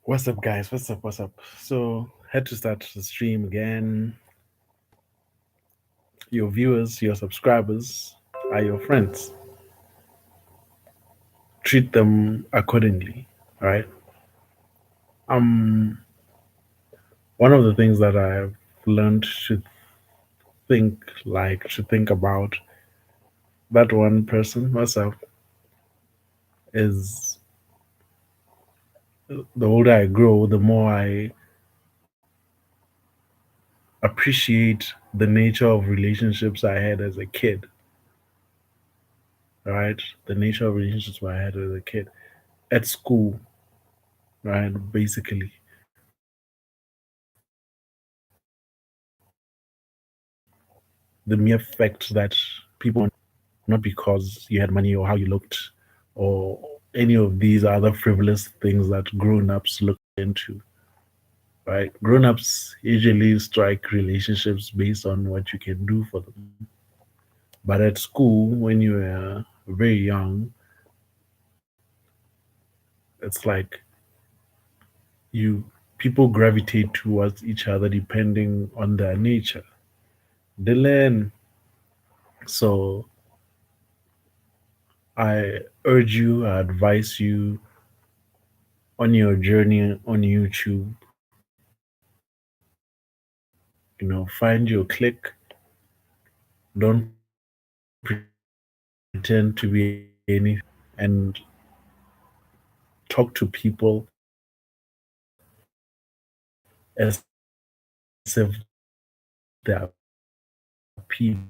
What's up, guys? What's up? What's up? So, had to start the stream again. Your viewers, your subscribers are your friends. Treat them accordingly, right? Um, One of the things that I've learned to to think about that one person myself is the older I grow, the more I appreciate the nature of relationships I had as a kid, right? The nature of relationships I had as a kid at school, right? Basically, the mere fact that people not because you had money or how you looked or any of these other frivolous things that grown-ups look into, right? Grown-ups usually strike relationships based on what you can do for them. But at school, when you were very young, it's like you people gravitate towards each other depending on their nature. They learn. So I urge you, I advise you on your journey on YouTube, find your click. Don't pretend to be anything and talk to people as if they are people.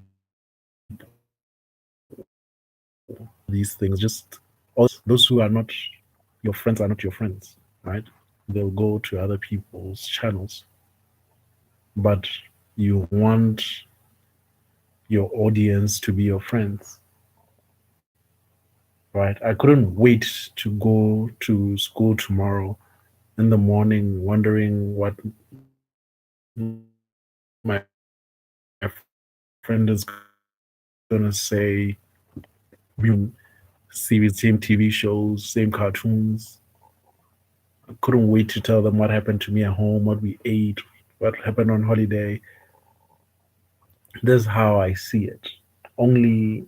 These things, just those who are not your friends are not your friends, right? They'll go to other people's channels, but you want your audience to be your friends, right? I couldn't wait to go to school tomorrow in the morning, wondering what my friend is going to say. We same TV shows, same cartoons. I couldn't wait to tell them what happened to me at home, what we ate, what happened on holiday. This is how I see it. Only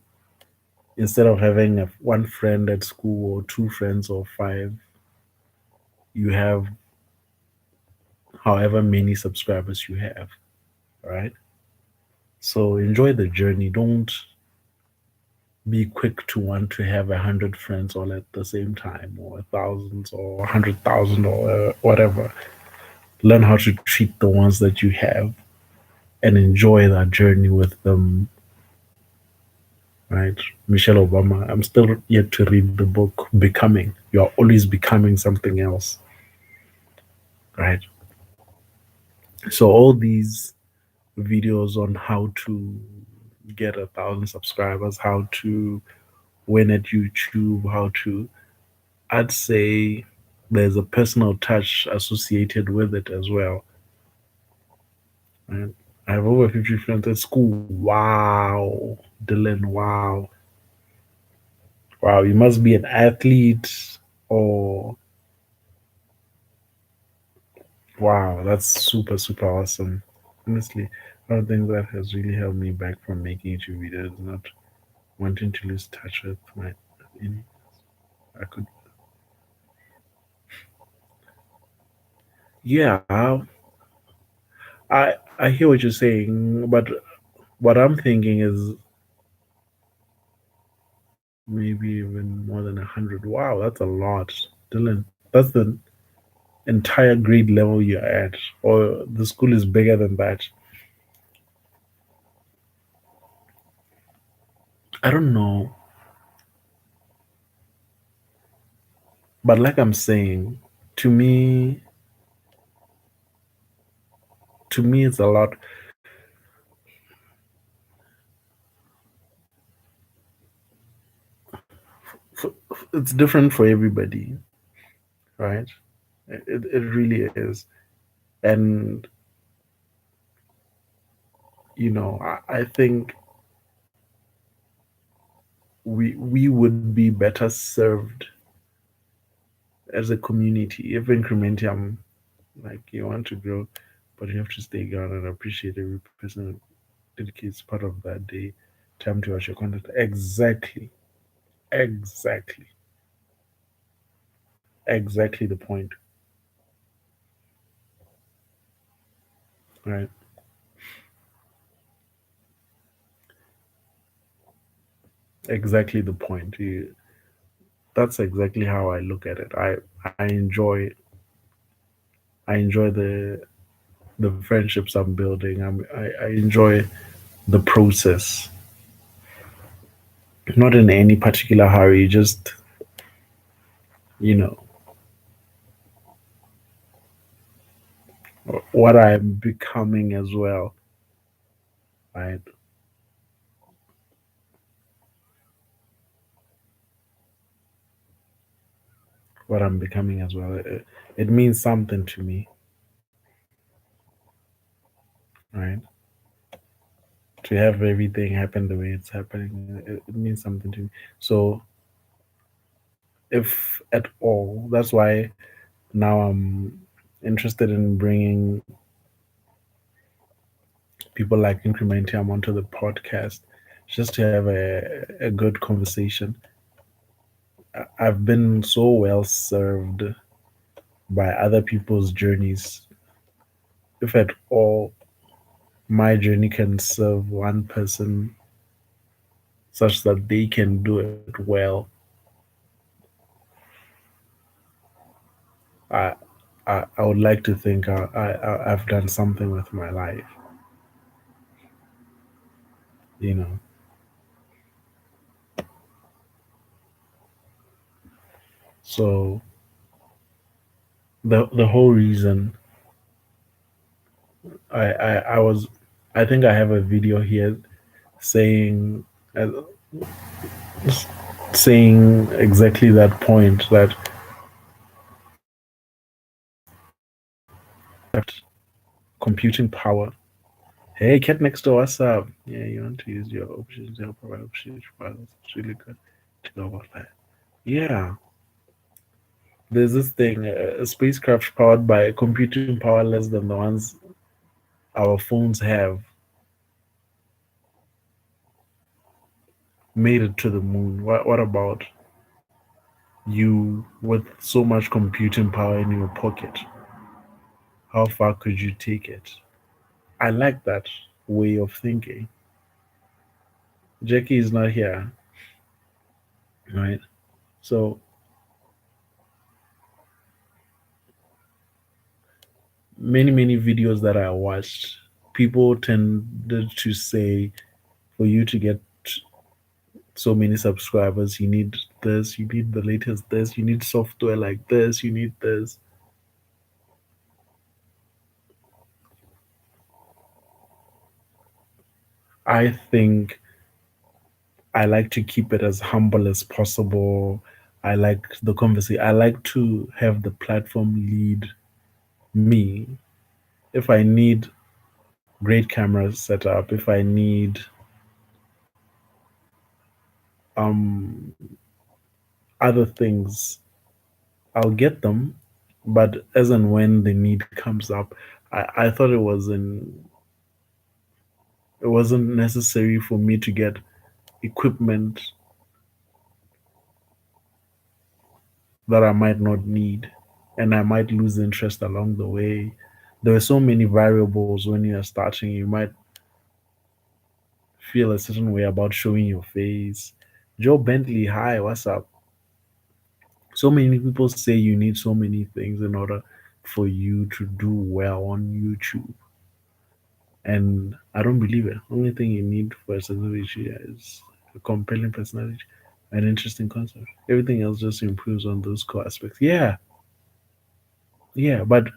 instead of having one friend at school or two friends or five, you have however many subscribers you have, right? So enjoy the journey. Don't be quick to want to have 100 friends all at the same time, or thousands, or 100,000, or whatever. Learn how to treat the ones that you have and enjoy that journey with them, right? Michelle Obama. I'm still yet to read the book Becoming. You are always becoming something else, right? So all these videos on how to get 1,000 subscribers, how to win at YouTube, how to, I'd say there's a personal touch associated with it as well. Right? I have over 50 friends at school. Wow, Dylan, wow. Wow, you must be an athlete or wow, that's super, super awesome. Honestly, one of the things that has really held me back from making YouTube videos is not wanting to lose touch with my. I could, yeah, I hear what you're saying, but what I'm thinking is maybe even more than 100. Wow, that's a lot, Dylan. That's the entire grade level you're at, or the school is bigger than that. I don't know, but like I'm saying, to me, it's a lot. It's different for everybody, right? It really is, and I think we would be better served as a community, if incrementum, like you want to grow, but you have to stay grounded and appreciate every person who dedicates part of that day, time to watch your content. Exactly. Exactly. Exactly the point. Right. Exactly the point. That's exactly how I look at it. I enjoy the friendships I'm building. I enjoy the process. Not in any particular hurry, just you know what I'm becoming as well. Right. What I'm becoming as well. It means something to me. Right. To have everything happen the way it's happening, it means something to me. So if at all, that's why now I'm interested in bringing people like Incrementium onto the podcast just to have a good conversation. I've been so well served by other people's journeys. If at all my journey can serve one person such that they can do it well, I I would like to think I've done something with my life. You know, so the whole reason I was I think I have a video here saying uh, saying exactly that point that computing power. Hey, cat next door, what's up? Yeah, you want to use your options, your provide options files. It's really good to know about that. Yeah, there's this thing, a spacecraft powered by computing power less than the ones our phones have made it to the moon. What about you with so much computing power in your pocket? How far could you take it? I like that way of thinking. Jackie is not here, right? So many videos that I watched, people tended to say for you to get so many subscribers, you need this, you need the latest this, you need software like this, you need this. I think I like to keep it as humble as possible. I like the conversation. I like to have the platform lead me. If I need great cameras set up, if I need um other things, I'll get them. But as and when the need comes up, I thought it wasn't necessary for me to get equipment that I might not need, and I might lose interest along the way. There are so many variables when you are starting. You might feel a certain way about showing your face. Joe Bentley, hi, what's up? So many people say you need so many things in order for you to do well on YouTube. And I don't believe it. Only thing you need for a celebrity is a compelling personality, an interesting concept. Everything else just improves on those core aspects. Yeah, yeah, but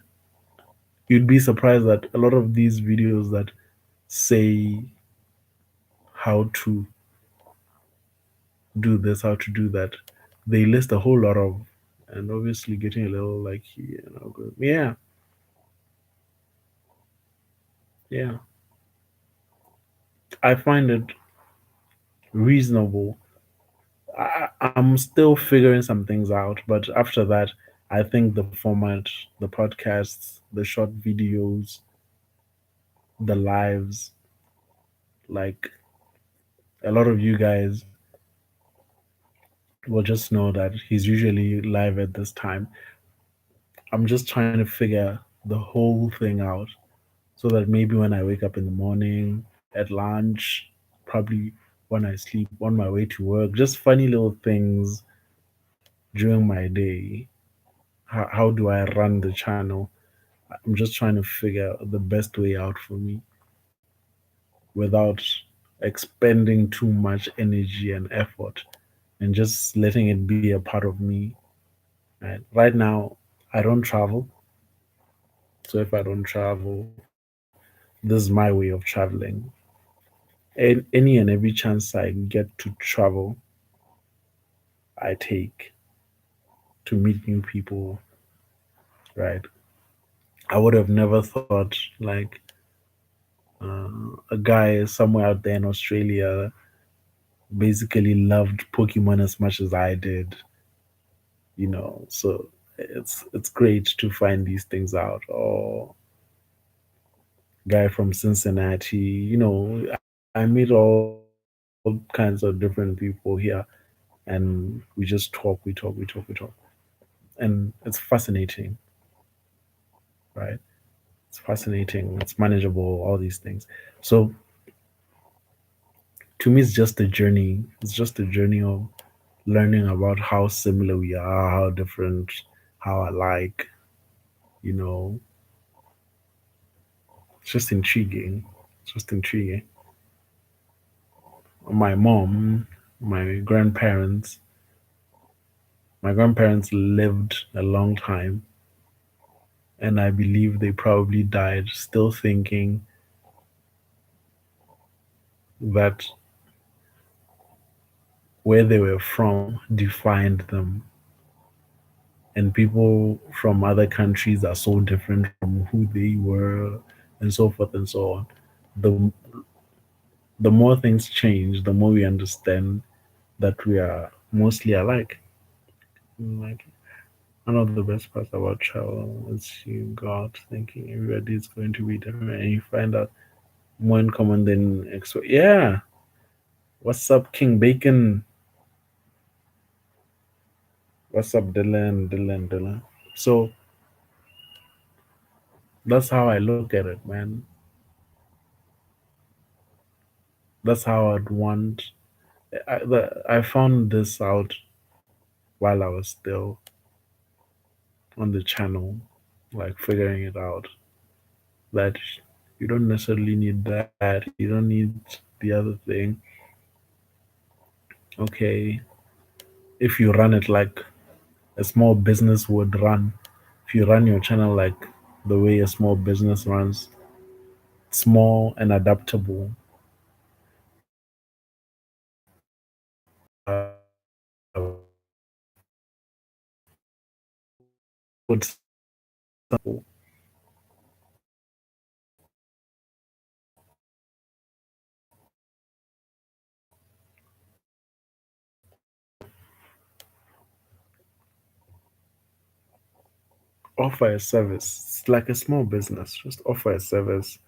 you'd be surprised that a lot of these videos that say how to do this, how to do that, they list a whole lot of, and obviously getting a little like, yeah, yeah. I find it reasonable. I'm still figuring some things out, but after that, I think the format, the podcasts, the short videos, the lives, like a lot of you guys will just know that he's usually live at this time. I'm just trying to figure the whole thing out so that maybe when I wake up in the morning, at lunch, probably when I sleep, on my way to work, just funny little things during my day. How do I run the channel? I'm just trying to figure the best way out for me without expending too much energy and effort and just letting it be a part of me. Right now, I don't travel. So if I don't travel, this is my way of traveling. Any and every chance I get to travel, I take to meet new people, right? I would have never thought like a guy somewhere out there in Australia basically loved Pokemon as much as I did, So it's great to find these things out. Or guy from Cincinnati, I meet all kinds of different people here, and we just talk, and it's fascinating, right? It's fascinating. It's manageable. All these things. So to me, it's just a journey. It's just a journey of learning about how similar we are, how different, how alike. You know, it's just intriguing. It's just intriguing. My mom, my grandparents, my grandparents lived a long time, and I believe they probably died still thinking that where they were from defined them. And people from other countries are so different from who they were, and so forth and so on. The, the more things change, the more we understand that we are mostly alike. Like, one of the best parts about travel is you go out thinking everybody is going to be different, and you find out more in common than expect. Yeah, what's up, King Bacon? What's up, Dylan? Dylan. So that's how I look at it, man. That's how I'd want. I found this out while I was still on the channel, like figuring it out that you don't necessarily need that. You don't need the other thing. Okay, if you run it like a small business would run, if you run your channel like the way a small business runs, small and adaptable, would offer a service. It's like a small business. Just offer a service,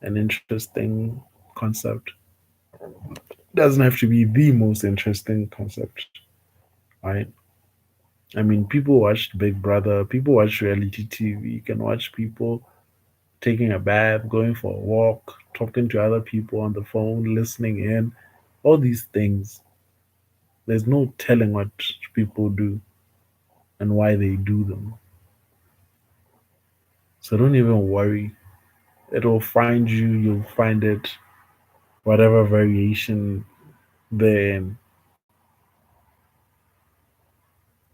an interesting concept. Doesn't have to be the most interesting concept, right? I mean, people watched Big Brother, people watch reality TV. You can watch people taking a bath, going for a walk, talking to other people on the phone, listening in, all these things. There's no telling what people do and why they do them. So don't even worry. It'll find you, you'll find it, whatever variation they're in.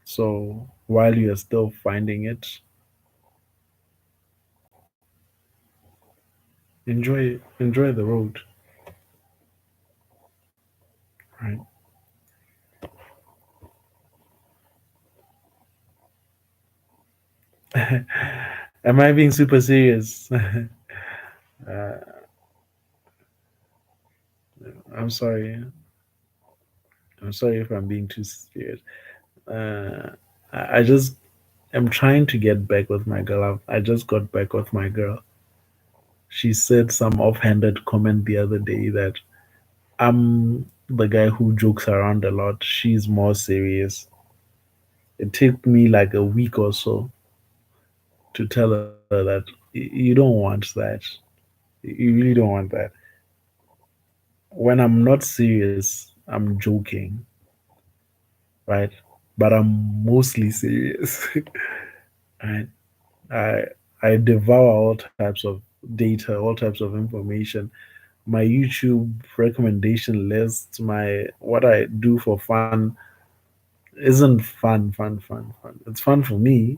So while you're still finding it, enjoy the road, right? Am I being super serious? I'm sorry. I'm sorry if I'm being too serious. Uh, I just am trying to get back with my girl. I just got back with my girl. She said some offhanded comment the other day that I'm the guy who jokes around a lot. She's more serious. It took me like a week or so to tell her that you don't want that. You really don't want that. When I'm not serious, I'm joking, right? But I'm mostly serious, right? I I devour all types of data, all types of information. My YouTube recommendation list, my what I do for fun isn't fun. It's fun for me,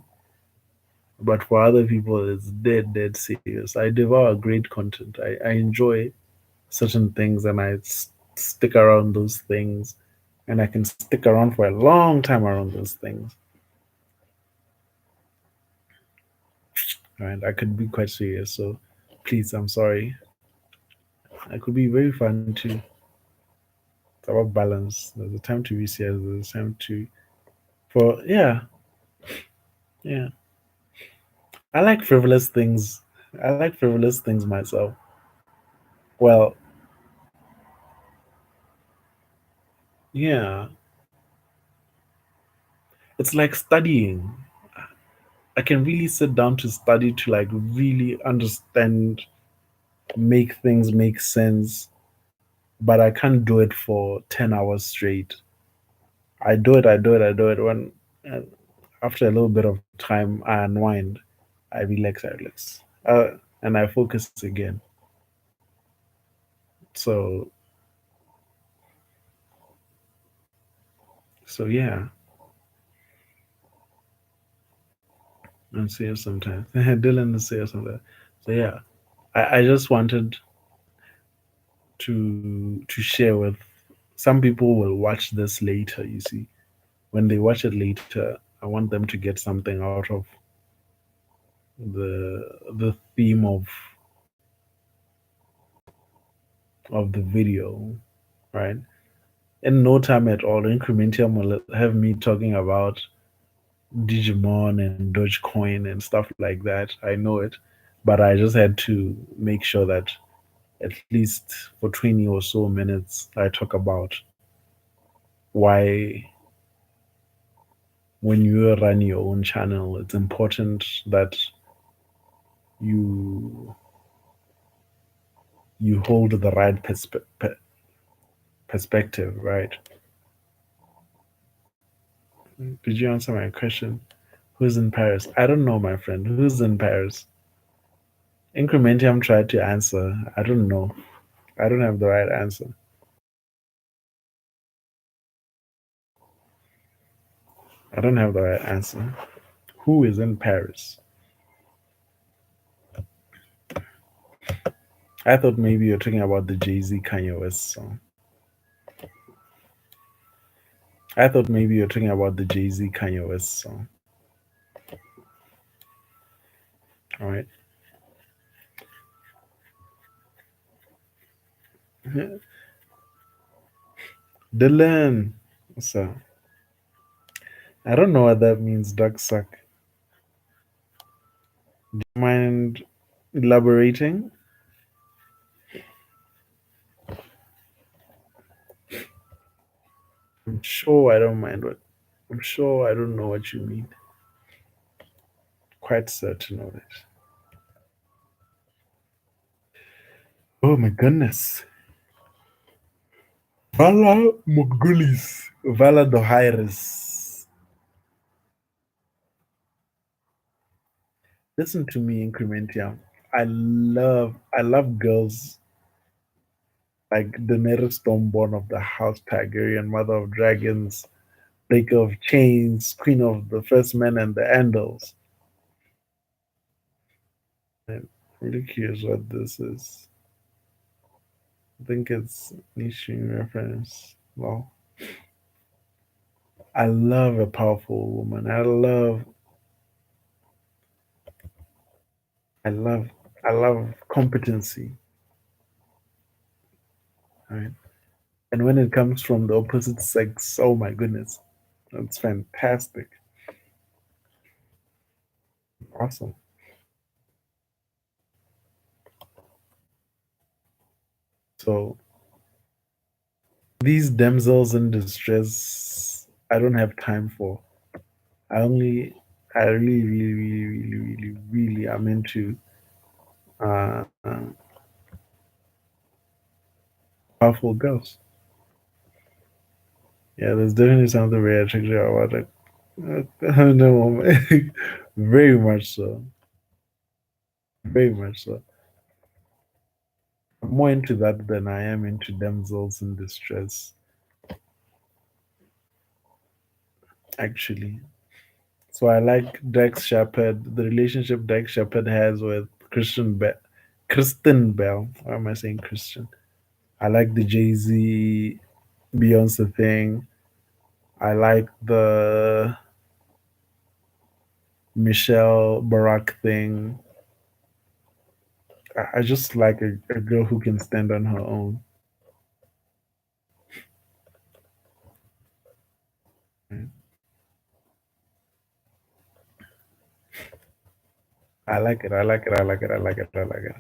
but for other people, it's dead serious. I devour great content. I enjoy certain things and stick around those things, and I can stick around for a long time around those things. Right? I could be quite serious, so please, I'm sorry. I could be very fun too. It's about balance. There's a time to be serious. There's a time to for yeah. I like frivolous things. I like frivolous things myself. Well, yeah, it's like studying. I can really sit down to study to like really understand, make things make sense, but I can't do it for 10 hours straight. I do it when uh, after a little bit of time I unwind, I relax, and I focus again. So yeah, I'm serious sometimes. Dylan is serious sometimes. So yeah, I just wanted to share with some people will watch this later. You see, when they watch it later, I want them to get something out of the theme of the video, right? In no time at all, Incrementium will have me talking about Digimon and Dogecoin and stuff like that. I know it, but I just had to make sure that at least for 20 or so minutes, I talk about why, when you run your own channel, it's important that you you hold the right perspective, right? Did you answer my question? Who's in Paris? I don't know, my friend. Who's in Paris? Incrementium tried to answer. I don't know. I don't have the right answer. I don't have the right answer. Who is in Paris? I thought maybe you're talking about the Jay Z Kanye West song. I thought maybe you're talking about the Jay Z Kanye West song. All right. Dylan. So I don't know what that means, duck suck. Mind elaborating? I'm sure I don't mind what. I'm sure I don't know what you mean. Quite certain of it. Oh my goodness. Vala Mogulis. Vala Dohairis. Listen to me, Incrementium. I love girls like Daenerys Stormborn of the House Targaryen, Mother of Dragons, Breaker of Chains, Queen of the First Men and the Andals. I'm really curious what this is. I think it's niche reference. Well, I love a powerful woman. I love I love competency. Right? And when it comes from the opposite sex, oh my goodness, that's fantastic. Awesome. So these damsels in distress, I don't have time for. I only, I really, really, really, really, really, really am into powerful girls. Yeah, there's definitely something very attractive about it. I don't know, very much so. Very much so. I'm more into that than I am into damsels in distress, actually. So I like Dax Shepard, the relationship Dax Shepard has with Kristen Bell. Why am I saying Christian? I like the Jay Z Beyonce thing. I like the Michelle Barack thing. I just like a girl who can stand on her own. I like it. I like it. I like it. I like it. I like it.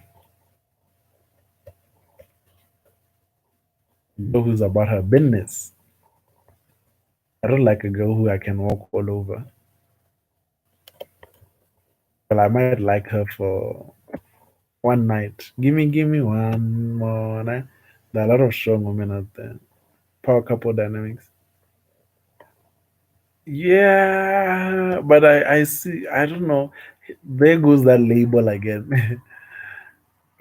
Girl who's about her business. I don't like a girl who I can walk all over. Well, I might like her for one night. Give me one more night. There are a lot of strong women out there. Power couple dynamics. Yeah, but I see. I don't know. There goes that label again.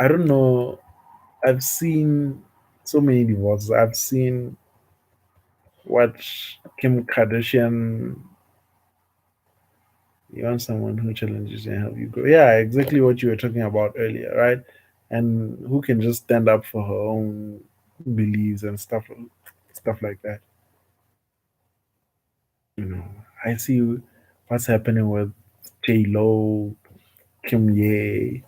I don't know. I've seen so many divorces. I've seen what Kim Kardashian. You want someone who challenges you and help you grow. Yeah, exactly what you were talking about earlier, right? And who can just stand up for her own beliefs and stuff like that. You know, I see what's happening with J Lo, Kim Ye.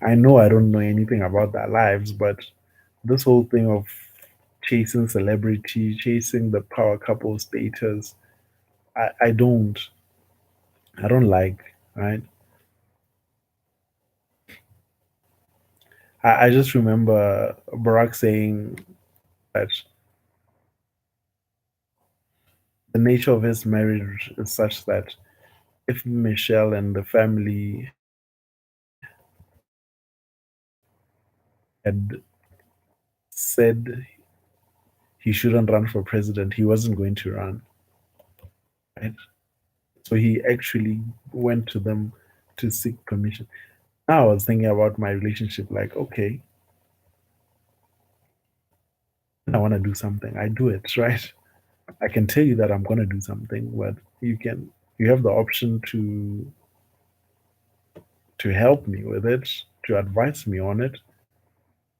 I know I don't know anything about their lives, but this whole thing of chasing celebrity, chasing the power couple status, I don't. I don't like, right? I just remember Barack saying that the nature of his marriage is such that if Michelle and the family had said he shouldn't run for president, he wasn't going to run. Right? So he actually went to them to seek permission. Now I was thinking about my relationship, like, okay, I want to do something. I do it, right? I can tell you that I'm going to do something, but you have the option to help me with it, to advise me on it.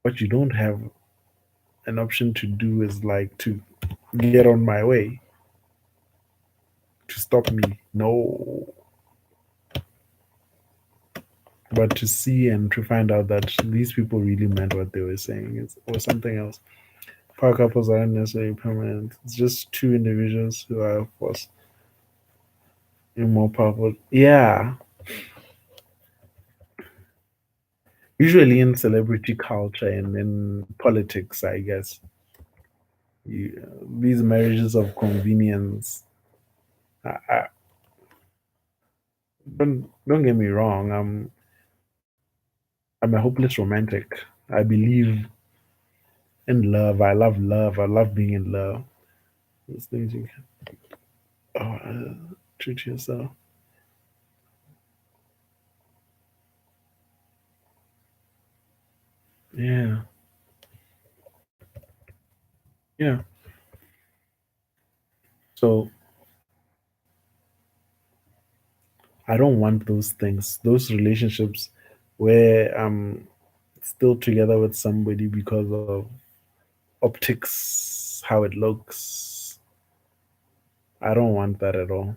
What you don't have an option to do is like to get on my way, to stop me. No, but to see and to find out that these people really meant what they were saying was something else. Power couples aren't necessarily permanent. It's just two individuals who are, of course, more powerful. Yeah, usually in celebrity culture and in politics, I guess, these marriages of convenience. Don't get me wrong. I'm a hopeless romantic. I believe in love. I love love. I love being in love. Those things you can. True to yourself. Yeah, yeah. So I don't want those things, those relationships where I'm still together with somebody because of optics, how it looks. I don't want that at all.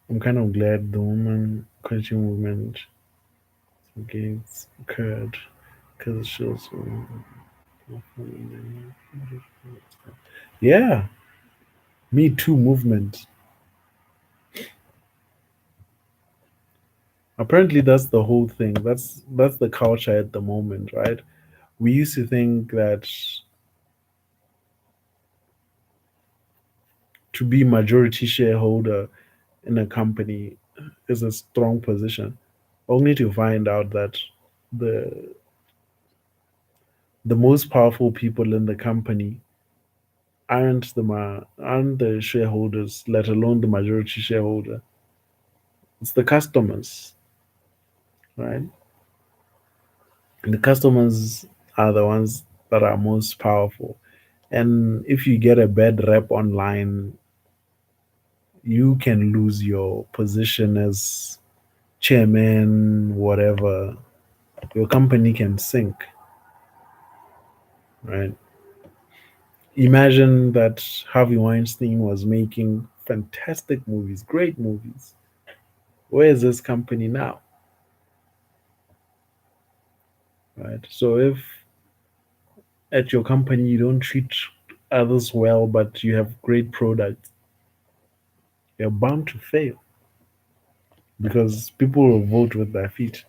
I'm kind of glad the woman culture movement against occurred because it shows. Yeah, Me Too movement. Apparently, that's the whole thing. That's the culture at the moment, right? We used to think that to be majority shareholder in a company is a strong position, only to find out that the the most powerful people in the company aren't the shareholders, let alone the majority shareholder. It's the customers, right? And the customers are the ones that are most powerful. And if you get a bad rep online, you can lose your position as chairman, whatever. Your company can sink, right? Imagine that Harvey Weinstein was making fantastic movies, great movies. Where is this company now? Right? So if at your company you don't treat others well, but you have great products, you're bound to fail because people will vote with their feet.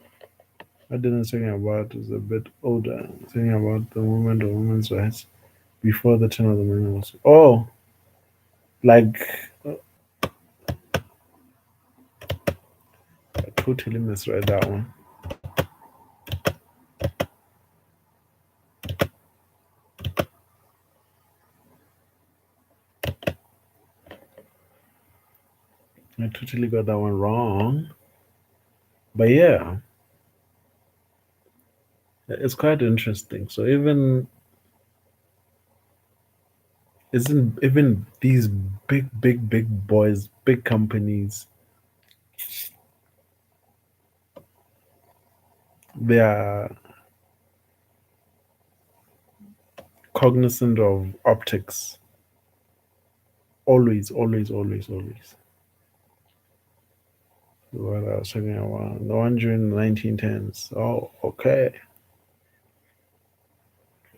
I didn't talking about is a bit older. Talking about the movement of women's rights before the turn of the millennium. Oh, like I totally misread that one. I totally got that one wrong. But yeah, it's quite interesting. So even these big boys, big companies, they are cognizant of optics. Always, always, always, always. What I was talking about. The one during the 1910s. Oh, okay.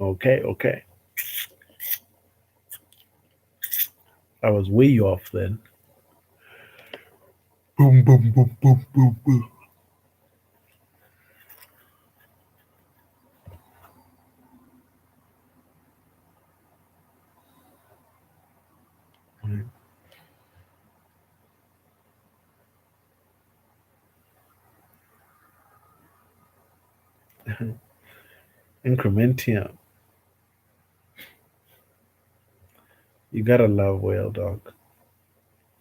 Okay, okay. I was way off then. Boom, boom, boom, boom, boom, boom. Incrementium. You gotta love whale, dog.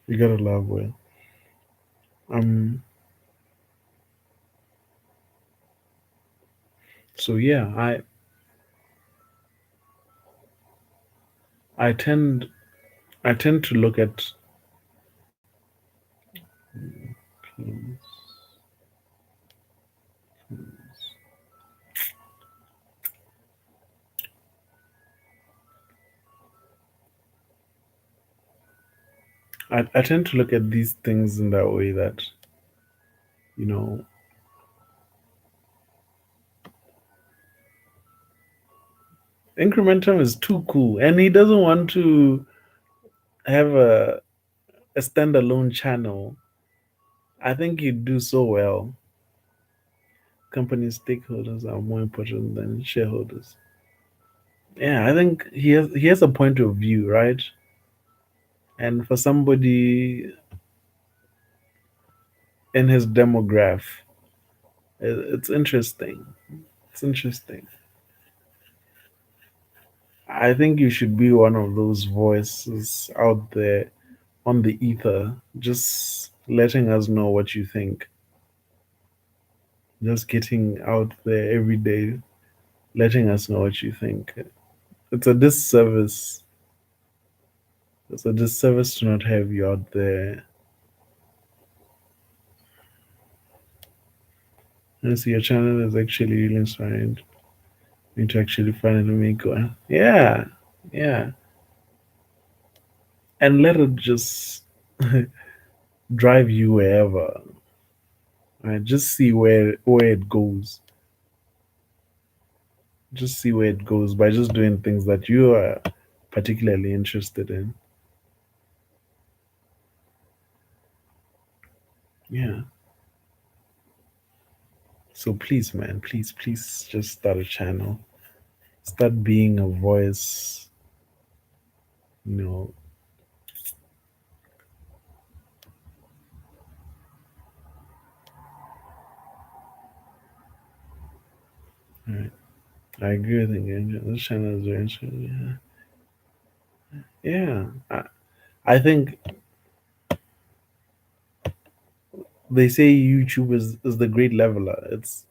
You gotta love whale. Um. So yeah, I tend I tend to look at I tend to look at these things in that way that you know incrementum is too cool, and he doesn't want to have a standalone channel. I think he'd do so well. Company stakeholders are more important than shareholders. Yeah, I think he has a point of view, right? And for somebody in his demograph, it's interesting. It's interesting. I think you should be one of those voices out there on the ether, just letting us know what you think. Just getting out there every day, letting us know what you think. It's a disservice. It's a disservice to not have you out there. And see, your channel is actually really inspiring me to actually finally make one. Yeah, yeah. And let it just drive you wherever. Right? Just see where it goes. Just see where it goes by just doing things that you are particularly interested in. Yeah. So please, man, please just start a channel. Start being a voice, you know. Right. I agree with you. This channel is very interesting. Yeah. I think they say YouTube is the great leveler. It's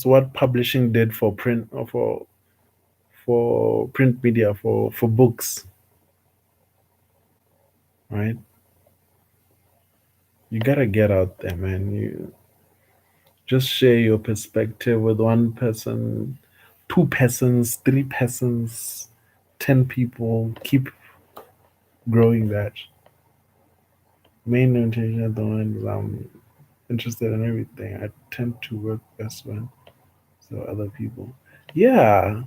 what publishing did for print or for print media for books, right? You gotta get out there, man. You just share your perspective with one person, two persons, three persons, 10 people. Keep growing that. Main intention at the moment is I'm interested in everything. I tend to work best when so other people. Yeah,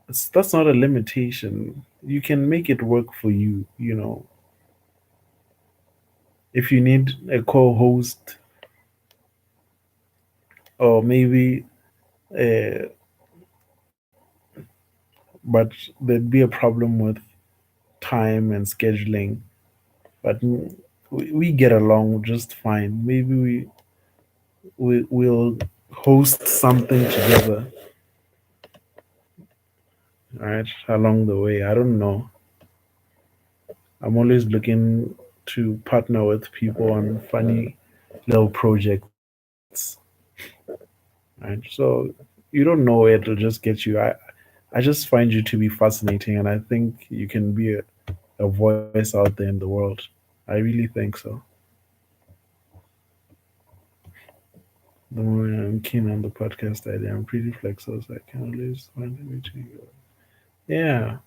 that's not a limitation. You can make it work for you. If you need a co-host or maybe, uh, but there'd be a problem with time and scheduling. But we get along just fine. Maybe we'll host something together, right, along the way. I don't know. I'm always looking to partner with people on funny little projects, right? So you don't know where it'll just get you. I just find you to be fascinating, and I think you can be a voice out there in the world. I really think so. The more I'm keen on the podcast idea, I'm pretty flexible, so I can always find a way to go. Yeah,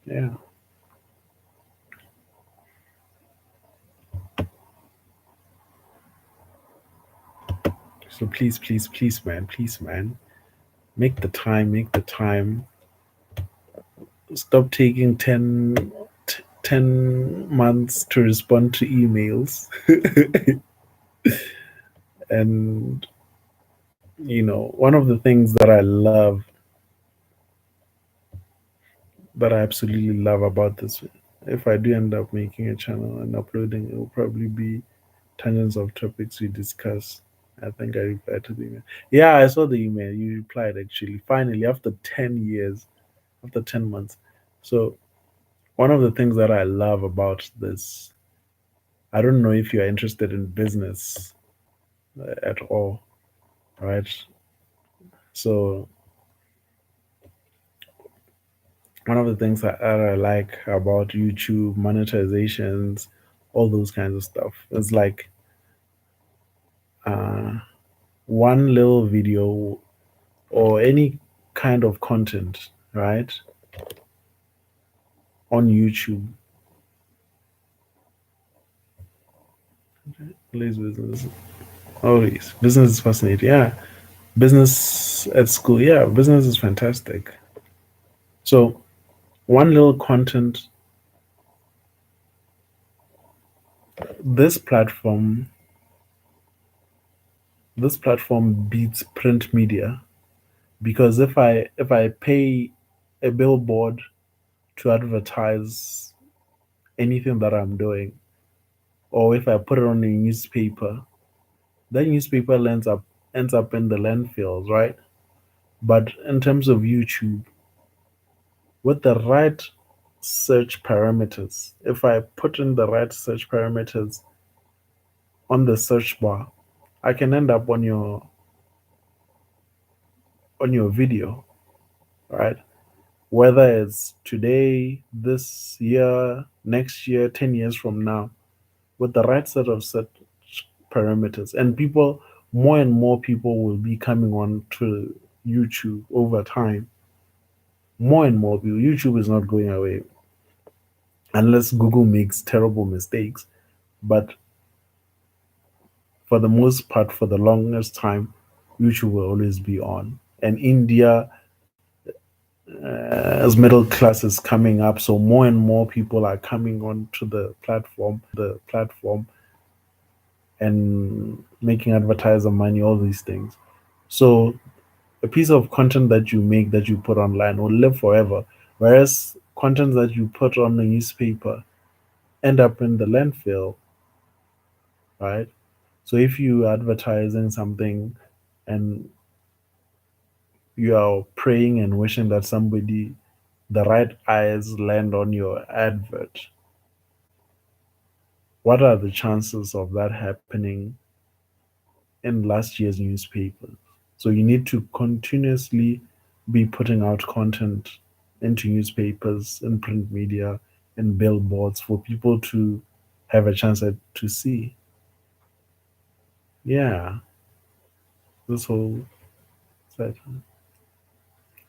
yeah. So please, man, make the time, make the time. Stop taking 10 months to respond to emails. And, one of the things that I love, that I absolutely love about this, if I do end up making a channel and uploading, it will probably be tangents of topics we discuss. I think I replied to the email. Yeah, I saw the email. You replied actually. Finally, after 10 years, after 10 months. So, one of the things that I love about this, I don't know if you're interested in business at all, right? So, one of the things that I like about YouTube, monetizations, all those kinds of stuff, is like uh, one little video or any kind of content, right, on YouTube. Please business. Oh, yes. Business is fascinating. Yeah. Business at school. Yeah. Business is fantastic. So, one little content, this platform, this platform beats print media because if I pay a billboard to advertise anything that I'm doing, or if I put it on a newspaper, that newspaper ends up in the landfills, right? But in terms of YouTube, with the right search parameters, if I put in the right search parameters on the search bar, I can end up on your video, right? Whether it's today, this year, next year, 10 years from now, with the right set of search parameters. And more and more people will be coming on to YouTube over time. More and more people. YouTube is not going away unless Google makes terrible mistakes. But for the most part, for the longest time, YouTube will always be on. And India, as middle class is coming up, so more and more people are coming onto the platform and making advertiser money, all these things. So a piece of content that you make that you put online will live forever, whereas content that you put on the newspaper end up in the landfill, right? So if you advertising something and you are praying and wishing that somebody, the right eyes land on your advert, what are the chances of that happening in last year's newspaper? So you need to continuously be putting out content into newspapers, in print media, and billboards for people to have a chance to see. Yeah, this whole side.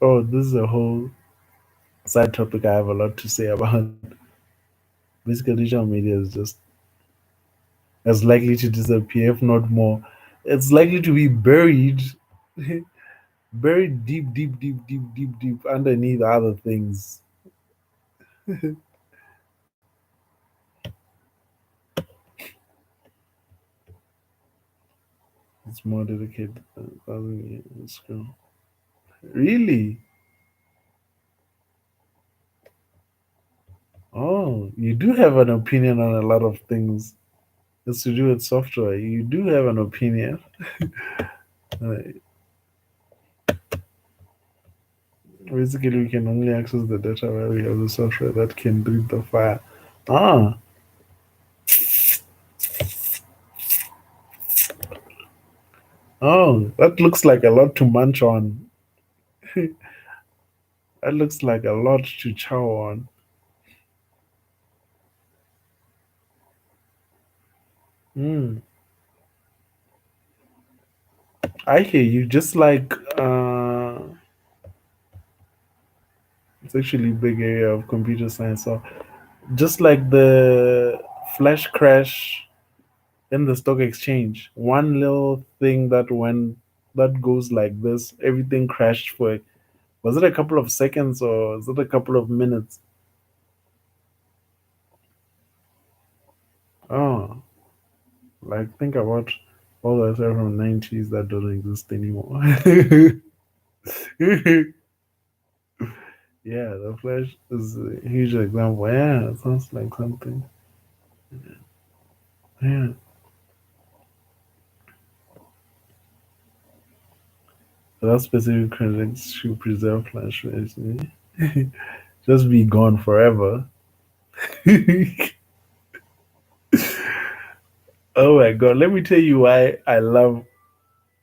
Oh, this is a whole side topic I have a lot to say about. Basically, digital media is just as likely to disappear, if not more. It's likely to be buried, buried deep, deep, deep, deep, deep, deep underneath other things. It's more dedicated than 1,000 years ago. Really? Oh, you do have an opinion on a lot of things. It's to do with software. You do have an opinion. Uh, Basically, we can only access the data where we have the software that can breathe the fire. Ah, oh, that looks like a lot to munch on. That looks like a lot to chow on. Hmm. I hear you. Just like it's actually a big area of computer science. So just like the flash crash in the stock exchange, one little thing that goes like this, everything crashed for. Was it a couple of seconds or was it a couple of minutes? Oh, like think about all the stuff from '90s that don't exist anymore. Yeah, the Flash is a huge example. Yeah, it sounds like something. Yeah, that specific credits should preserve Flash version. Just be gone forever. Oh my god, let me tell you why I love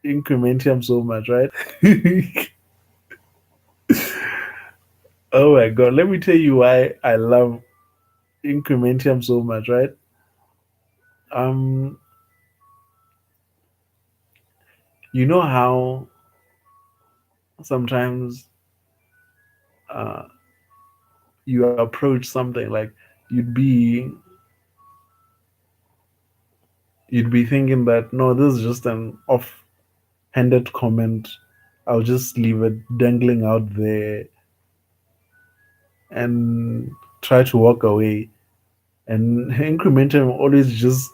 Incrementium so much, right? Oh my god, let me tell you why I love Incrementium so much, right? Um, you know how sometimes uh, you approach something like you'd be you'd be thinking that no, this is just an off-handed comment. I'll just leave it dangling out there and try to walk away. And Incrementum always just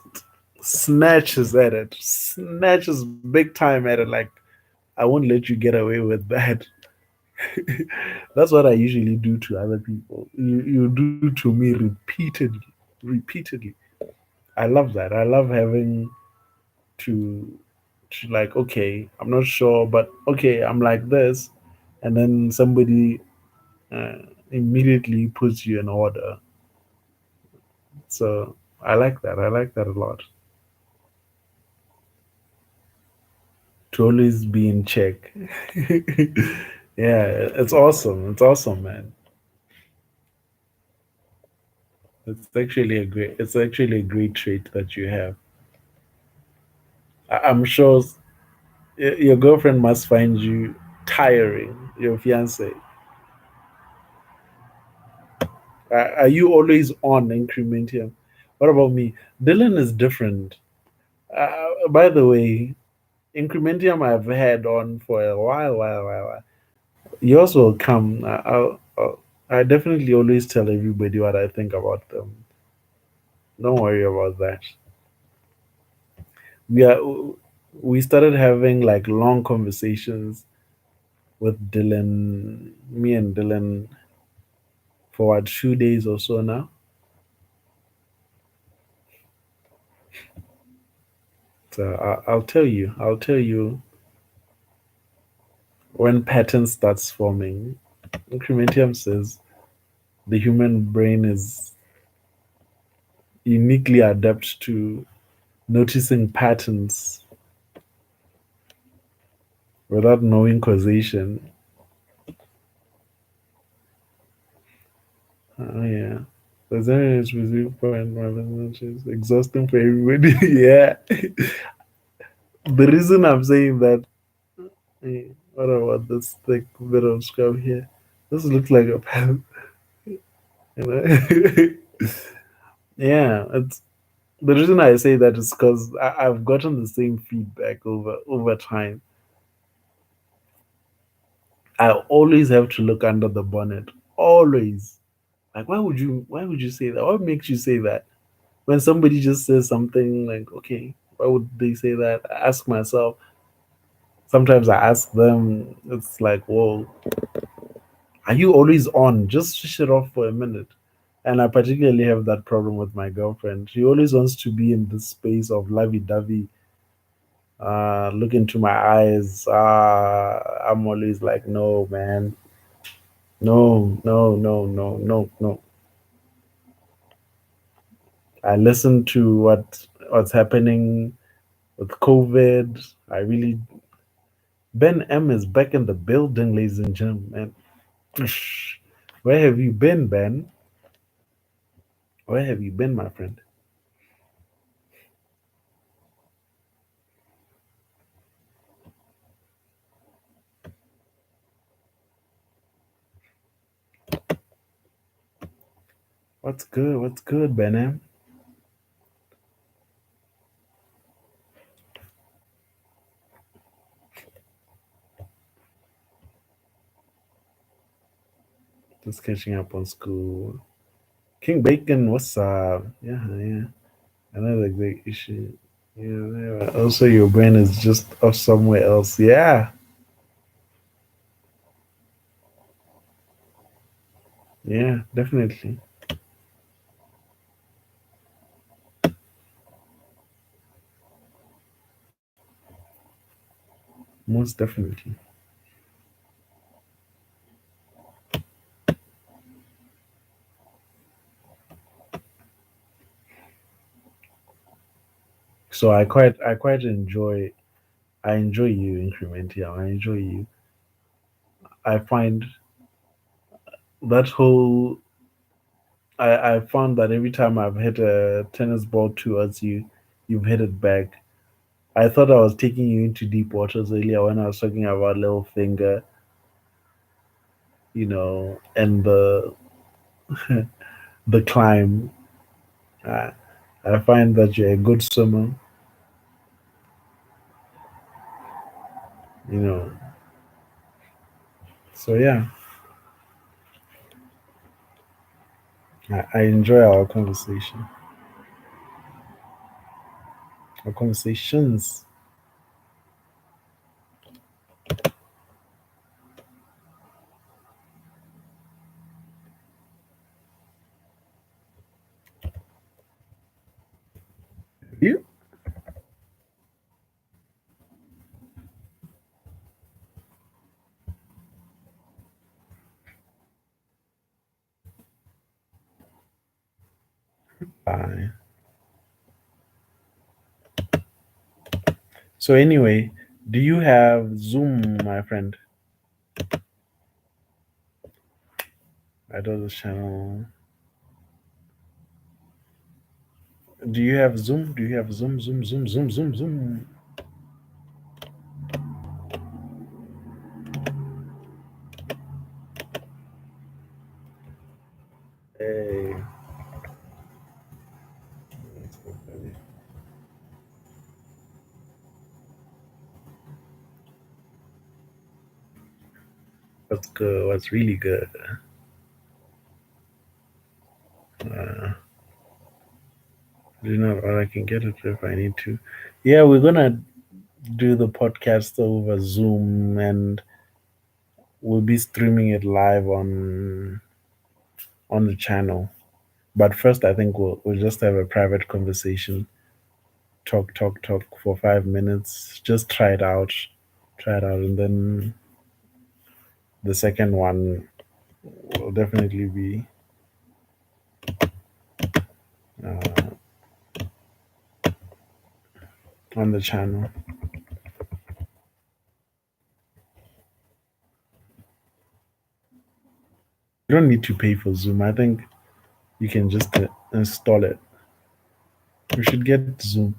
snatches at it, snatches big time at it. Like I won't let you get away with that. That's what I usually do to other people. You do to me repeatedly, repeatedly. I love that. I love having to like, okay, I'm not sure, but okay, I'm like this, and then somebody immediately puts you in order. So I like that. I like that a lot. To always be in check. Yeah, it's awesome. It's awesome, man. It's actually a great trait that you have. I'm sure your girlfriend must find you tiring. Your fiance. Are you always on Incrementium? What about me? Dylan is different. By the way, Incrementium I've had on for a while. Yours will come. I definitely always tell everybody what I think about them. Don't worry about that. We are we started having like long conversations with Dylan, me and Dylan, for what 2 days or so now. So I'll tell you when pattern starts forming. Incrementium says the human brain is uniquely adept to noticing patterns without knowing causation. Oh yeah. There's any specific point my business is exhausting for everybody. Yeah. The reason I'm saying that, what about this thick bit of scrub here? This looks like a pen. You know? Yeah, it's the reason I say that is because I've gotten the same feedback over time. I always have to look under the bonnet. Always. Like why would you say that? What makes you say that? When somebody just says something like, okay, why would they say that? I ask myself. Sometimes I ask them, it's like, whoa, are you always on? Just switch it off for a minute. And I particularly have that problem with my girlfriend. She always wants to be in this space of lovey dovey, look into my eyes. I'm always like, no, man. No, no, no, no, no, no. I listen to what's happening with COVID. I really Ben M is back in the building, ladies and gentlemen. Where have you been, Ben? Where have you been, my friend? What's good? What's good, Ben M? Just catching up on school. King Bacon, what's up? Yeah, yeah. Another great issue. Yeah, yeah. Also, your brain is just off somewhere else. Yeah, yeah, definitely. Most definitely. So I quite I enjoy you, Incrementia. I enjoy you. I find that whole I found that every time I've hit a tennis ball towards you, you've hit it back. I thought I was taking you into deep waters earlier when I was talking about little finger, and the climb. Uh, I find that you're a good swimmer, you know. So yeah, I enjoy our conversations. You fine. So anyway, do you have Zoom, my friend? I do this channel. Do you have Zoom? Do you have Zoom? Zoom? Zoom? Zoom? Zoom? Zoom? Hey. What's good? What's really good? You know, or I can get it if I need to. Yeah, we're gonna do the podcast over Zoom, and we'll be streaming it live on the channel. But first, I think we'll just have a private conversation, talk for 5 minutes. Just try it out, and then the second one will definitely be uh, on the channel. You don't need to pay for Zoom. I think you can just install it. We should get Zoom.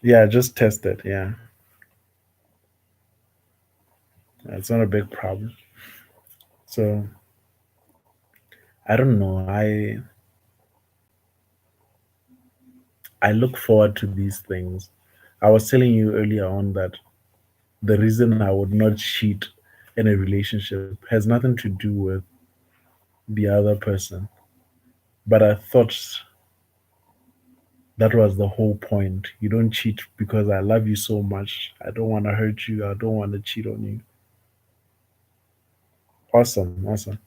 Yeah, just test it. Yeah, it's not a big problem. So I don't know. I look forward to these things. I was telling you earlier on that the reason I would not cheat in a relationship has nothing to do with the other person. But I thought that was the whole point. You don't cheat because I love you so much. I don't want to hurt you. I don't want to cheat on you. Awesome, awesome.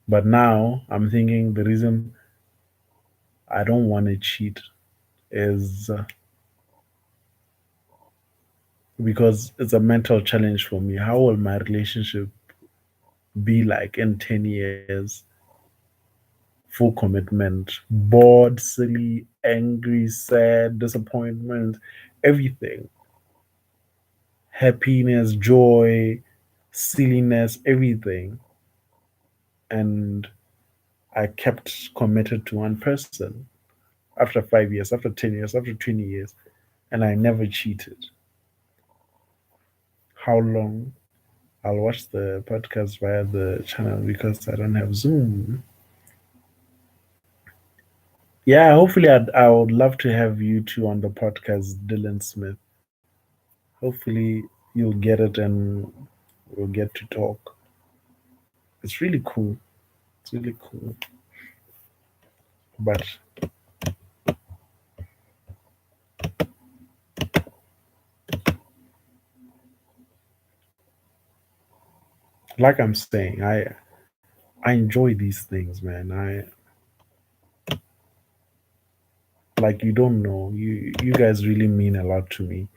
But now I'm thinking the reason I don't want to cheat is because it's a mental challenge for me. How will my relationship be like in 10 years? Full commitment, bored, silly, angry, sad, disappointment, everything, happiness, joy, silliness, everything. And I kept committed to one person after 5 years, after 10 years, after 20 years, and I never cheated. How long? I'll watch the podcast via the channel because I don't have Zoom. Yeah, hopefully I would love to have you two on the podcast, Dylan Smith. Hopefully you'll get it and we'll get to talk. It's really cool. It's really cool. But like I'm saying, I enjoy these things, man. I like you don't know. You guys really mean a lot to me.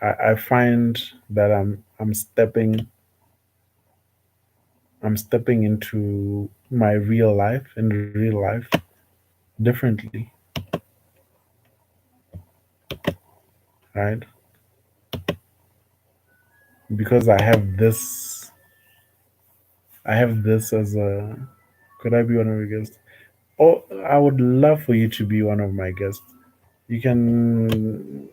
I find that I'm stepping into my real life in real life differently, right? Because I have this as a could I be one of your guests? Oh, I would love for you to be one of my guests. You can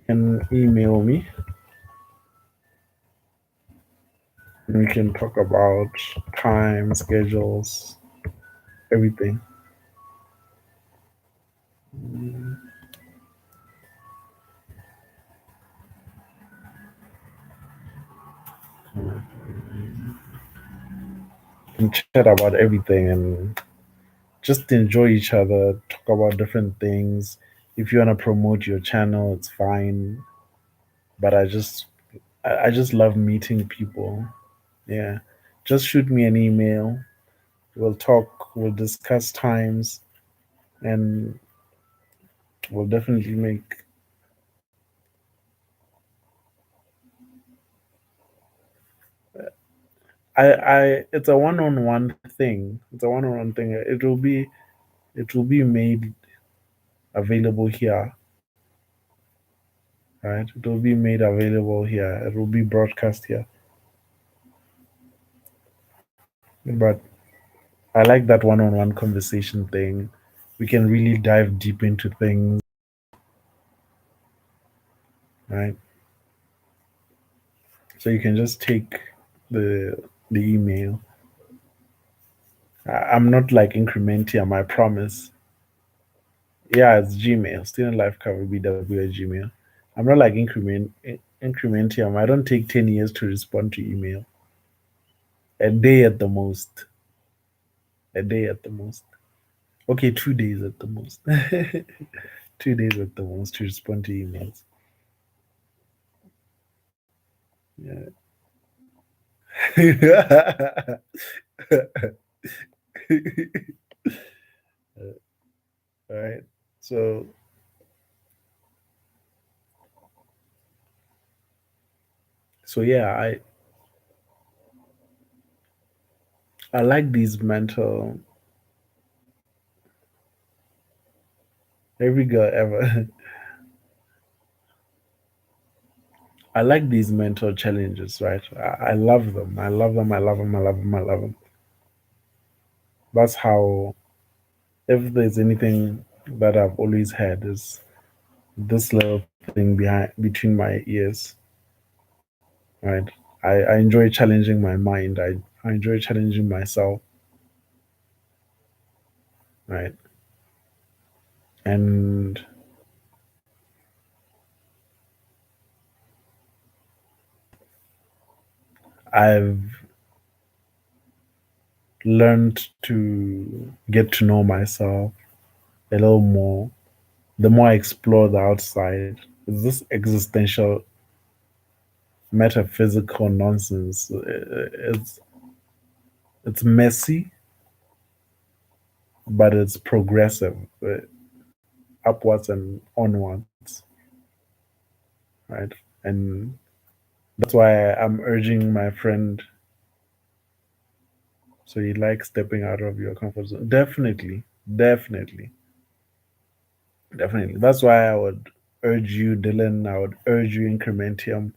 email me. We can talk about time, schedules, everything. And chat about everything and just enjoy each other, talk about different things. If you want to promote your channel, it's fine. But I just love meeting people. Yeah. Just shoot me an email. We'll talk, we'll discuss times, and we'll definitely make I it's a one-on-one thing. It's a one-on-one thing. It will be made available here, right? It will be made available here. It will be broadcast here. But I like that one-on-one conversation thing. We can really dive deep into things, right? So you can just take the email. I'm not like incrementia, I promise. Yeah, it's Gmail. Student life cover BW at Gmail. I'm not like Incrementium. I don't take 10 years to respond to email. A day at the most. A day at the most. Okay, 2 days at the most. 2 days at the most to respond to emails. Yeah. Right. So yeah, I like these mental every girl ever. I like these mental challenges, right? I love them. I love them. I love them. I love them. I love them. That's how, if there's anything that I've always had, is this little thing between my ears, right? I enjoy challenging my mind. I enjoy challenging myself, right? And I've learned to get to know myself a little more. The more I explore the outside, it's this existential metaphysical nonsense. It's messy, but it's progressive, upwards and onwards, right? And that's why I'm urging my friend. So you like stepping out of your comfort zone? Definitely, definitely, definitely. That's why I would urge you, Dylan. I would urge you, Incrementium.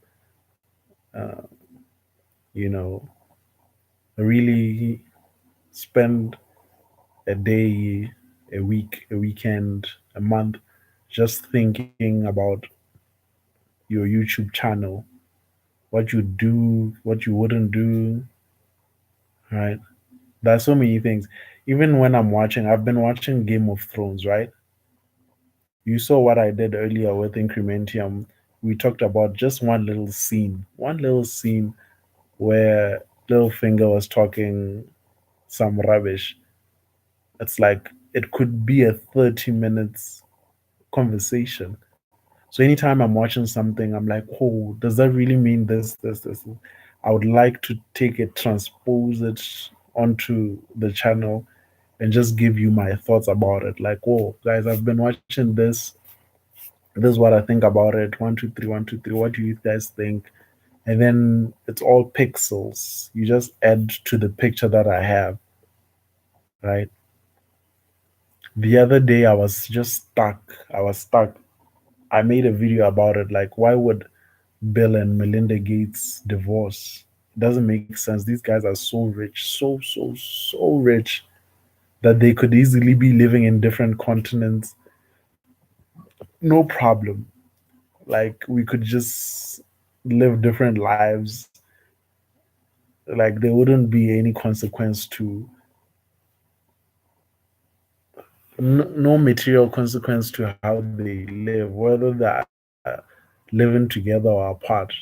Uh, you know, really spend a day, a week, a weekend, a month, just thinking about your YouTube channel, what you do, what you wouldn't do, right? There's so many things. Even when I've been watching Game of Thrones, right? You saw what I did earlier with Incrementium. We talked about just one little scene where Littlefinger was talking some rubbish. It's like it could be a 30 minutes conversation. So anytime I'm watching something, I'm like, oh, does that really mean this? I would like to take it, transpose it onto the channel and just give you my thoughts about it. Like, whoa, guys, I've been watching this. This is what I think about it. One, two, three, 1, 2, 3. What do you guys think? And then it's all pixels. You just add to the picture that I have, right? The other day I was just stuck. I was stuck. I made a video about it. Like, why would Bill and Melinda Gates divorce? It doesn't make sense. These guys are so rich, so rich that they could easily be living in different continents. No problem. Like, we could just live different lives. Like, there wouldn't be any consequence to, no material consequence to how they live, whether they're living together or apart.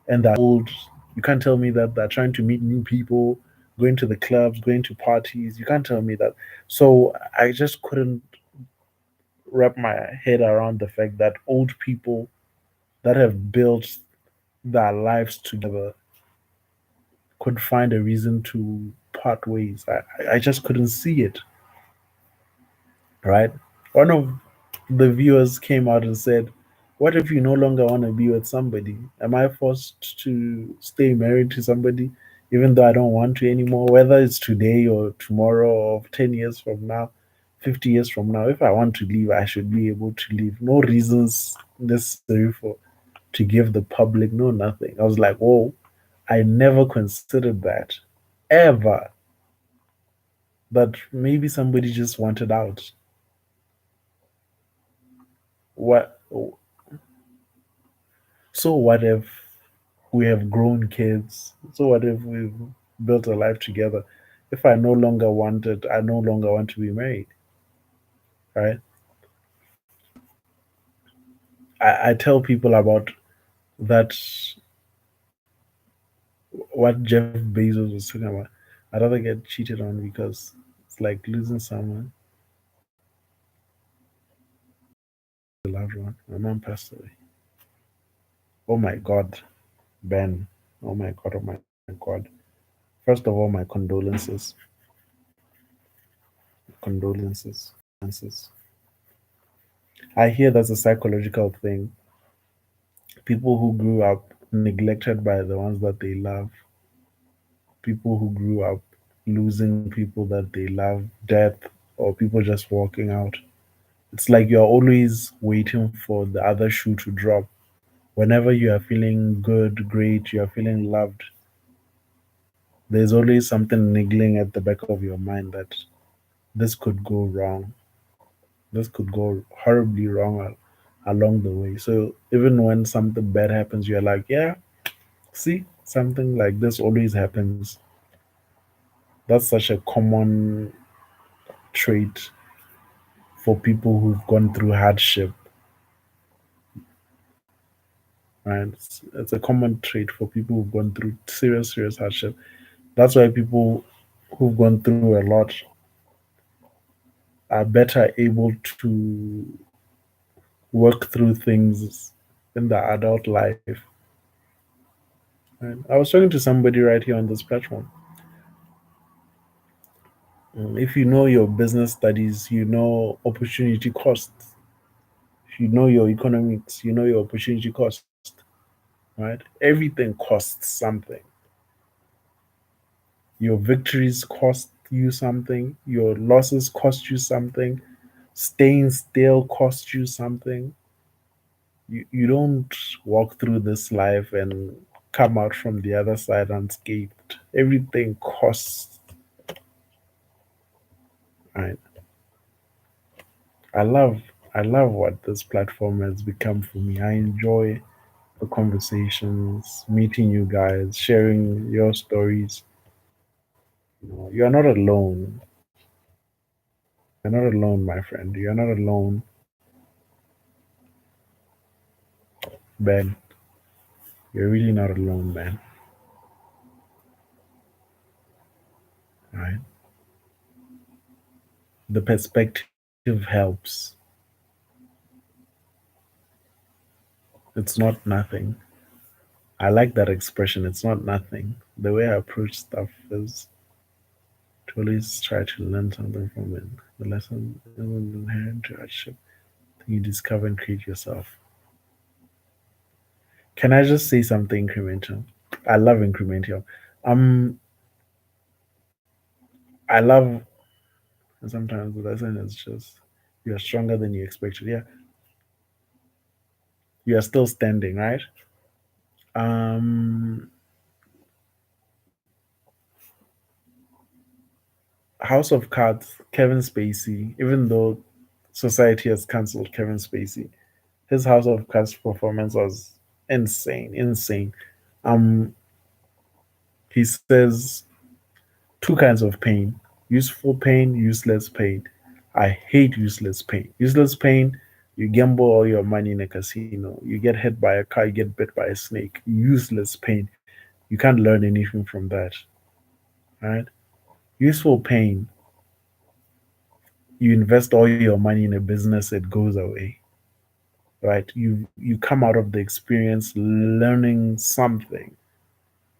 And they're old. You can't tell me that they're trying to meet new people, going to the clubs, going to parties. You can't tell me that. So I just couldn't wrap my head around the fact that old people that have built their lives together could find a reason to part ways. I just couldn't see it, right? One of the viewers came out and said, what if you no longer want to be with somebody? Am I forced to stay married to somebody even though I don't want to anymore? Whether it's today or tomorrow or 10 years from now, 50 years from now, if I want to leave, I should be able to leave. No reasons necessary for to give the public, no nothing. I was like, whoa, I never considered that ever. That maybe somebody just wanted out. What So what if we have grown kids? So what if we've built a life together? If I no longer want it, I no longer want to be married, right? I tell people about that, what Jeff Bezos was talking about. I'd rather get cheated on because it's like losing someone, a loved one. My mom passed away. Oh my God, Ben. Oh my God, oh my God. First of all, my condolences. Condolences. Condolences. I hear that's a psychological thing. People who grew up neglected by the ones that they love, people who grew up losing people that they love, death, or people just walking out. It's like you're always waiting for the other shoe to drop. Whenever you are feeling good, great, you are feeling loved, there's always something niggling at the back of your mind that this could go wrong. This could go horribly wrong along the way. So even when something bad happens, you're like, yeah, see, something like this always happens. That's such a common trait for people who've gone through hardship, right? It's a common trait for people who've gone through serious, serious hardship. That's why people who've gone through a lot are better able to work through things in the adult life. Right? I was talking to somebody right here on this platform. If you know your business studies, you know opportunity costs. If you know your economics, you know your opportunity cost, right? Everything costs something. Your victories cost you something, your losses cost you something, staying still cost you something. You don't walk through this life and come out from the other side unscathed. Everything costs. Right? I love I love what this platform has become for me. I enjoy the conversations, meeting you guys, sharing your stories. You're not alone. You're not alone, my friend. You're not alone, Ben. You're really not alone, man. Right? The perspective helps. It's not nothing. I like that expression. It's not nothing. The way I approach stuff is to always try to learn something from it. The lesson isn't inherent to hardship. You discover and create yourself. Can I just say something incremental? I love incremental. Um, I love, and sometimes the lesson is just you're stronger than you expected. Yeah, you are still standing, right? Um, House of Cards, Kevin Spacey, even though society has cancelled Kevin Spacey, his House of Cards performance was insane, insane. Um, he says two kinds of pain: useful pain, useless pain. I hate useless pain. Useless pain, you gamble all your money in a casino, you get hit by a car, you get bit by a snake. Useless pain, you can't learn anything from that, right? Useful pain, you invest all your money in a business, it goes away, right? You come out of the experience learning something.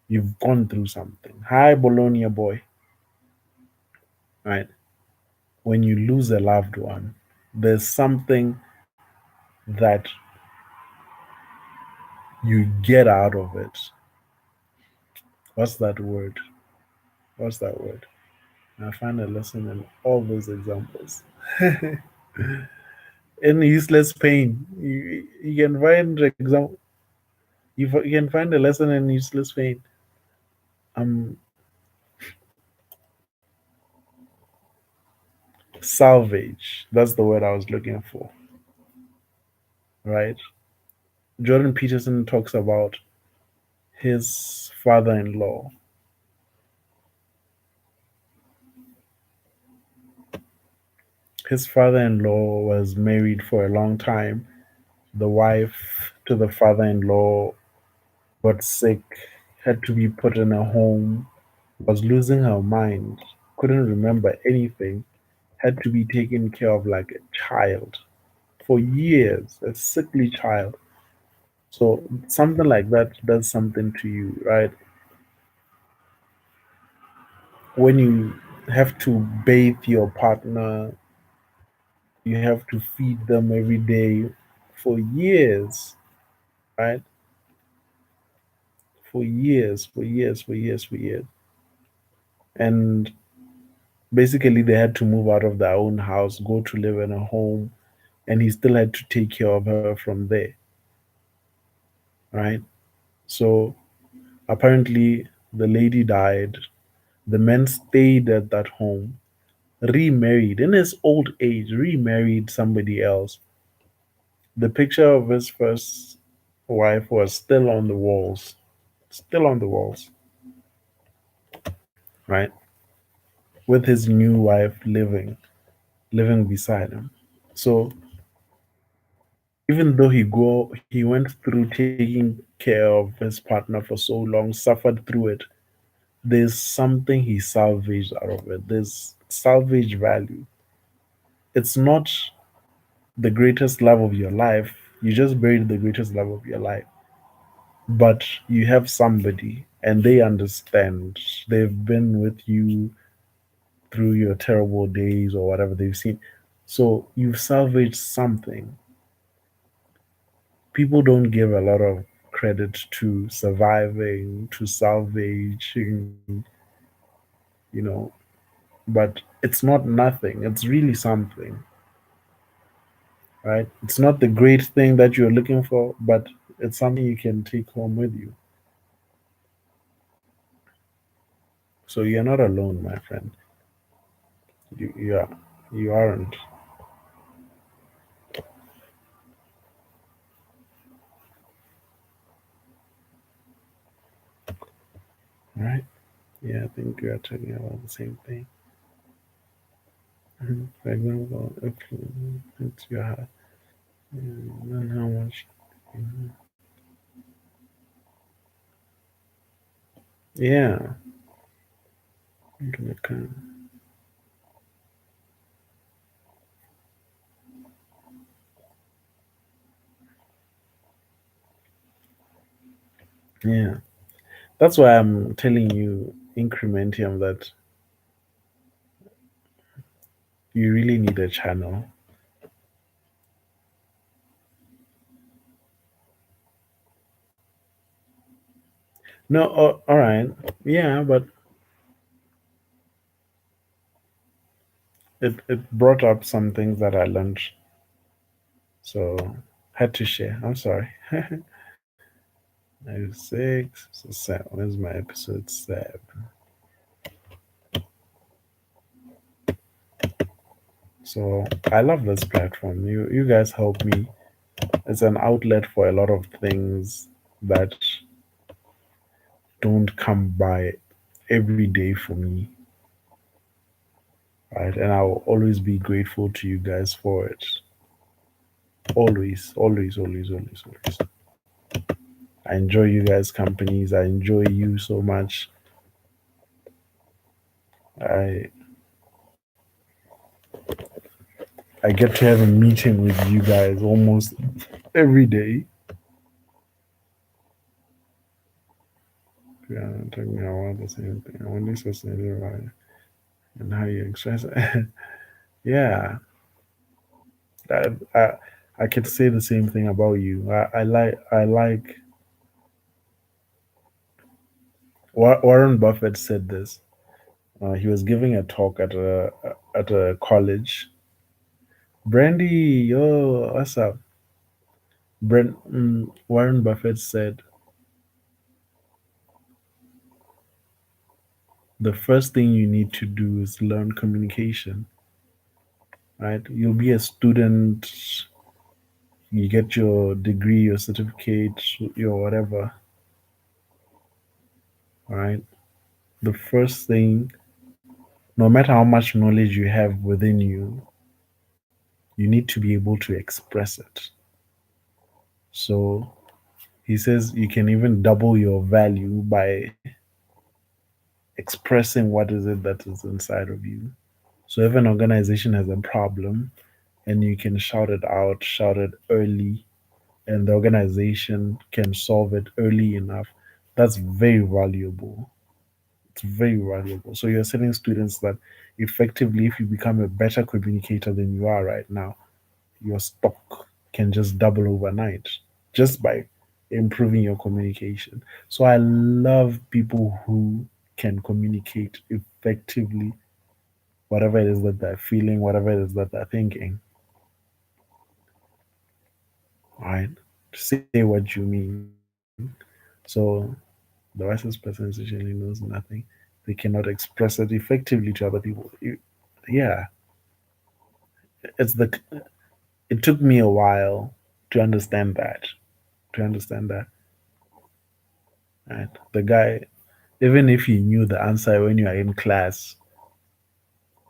You've gone through something. Hi, Bologna boy, right? When you lose a loved one, there's something that you get out of it. What's that word? What's that word? I find a lesson in all those examples. In useless pain, you can find example. You can find a lesson in useless pain. Um, Salvage. That's the word I was looking for. Right. Jordan Peterson talks about his father-in-law. His father-in-law was married for a long time, The wife to the father-in-law got sick, had to be put in a home, was losing her mind, couldn't remember anything, had to be taken care of like a child for years, a sickly child. So something like that does something to you, right? When you have to bathe your partner, you have to feed them every day for years, right? For years, for years, for years, for years. And basically, they had to move out of their own house, go to live in a home, and he still had to take care of her from there, right? So apparently, the lady died. The man stayed at that home, remarried in his old age, remarried somebody else. The picture of his first wife was still on the walls, still on the walls, right? With his new wife living beside him. So even though he went through taking care of his partner for so long, suffered through it, there's something he salvaged out of it. There's salvage value. It's not the greatest love of your life. You just buried the greatest love of your life. But you have somebody and they understand. They've been with you through your terrible days or whatever they've seen. So you've salvaged something. People don't give a lot of credit to surviving, to salvaging, you know, but it's not nothing. It's really something, right? It's not the great thing that you're looking for, but it's something you can take home with you. So you're not alone, my friend. You are. You aren't. Right? Yeah, I think we are talking about the same thing. For example, if it's your heart, then how much? Mhm. Yeah, you can account. Yeah, that's why I'm telling you, Incrementium, that you really need a channel. No, all right. Yeah, but it brought up some things that I learned, so had to share. I'm sorry. 96, so seven. Where's my episode 7? So I love this platform. You guys help me. It's an outlet for a lot of things that don't come by every day for me, right? And I'll always be grateful to you guys for it. Always, always, always, always, always. I enjoy you guys' companies. I enjoy you so much. I I get to have a meeting with you guys almost every day. Yeah, talking about the same thing. I want this person and how you express it. Yeah, I, I I could say the same thing about you. I like Warren Buffett said this. He was giving a talk at a college. Brandy, yo, what's up? Warren Buffett said the first thing you need to do is learn communication. Right? You'll be a student, you get your degree, your certificate, your whatever. Right? The first thing, no matter how much knowledge you have within you, you need to be able to express it. So he says you can even double your value by expressing what is it that is inside of you. So if an organization has a problem and you can shout it out, shout it early, and the organization can solve it early enough, that's very valuable. It's very valuable. So you're telling students that effectively, if you become a better communicator than you are right now, your stock can just double overnight just by improving your communication. So I love people who can communicate effectively whatever it is that they're feeling, whatever it is that they're thinking, right? Say what you mean. So the wisest person usually knows nothing. They cannot express it effectively to other people. Yeah, it's the. It took me a while to understand that. To understand that, right? The guy, even if he knew the answer when you are in class,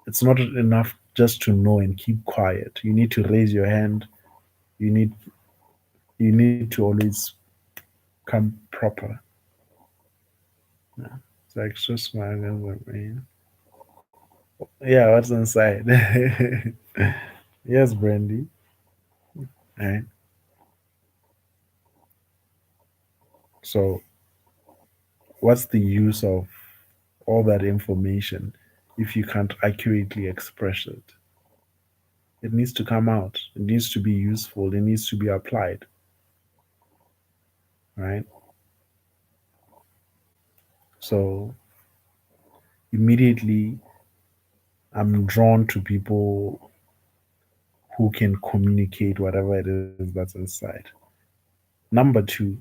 it's not enough just to know and keep quiet. You need to raise your hand. You need you need to always come proper. Yeah. It's like so smart, man. Yeah, what's inside? Yes, Brandy. Right. So, what's the use of all that information if you can't accurately express it? It needs to come out. It needs to be useful. It needs to be applied. Right. So, immediately, I'm drawn to people who can communicate whatever it is that's inside. Number two,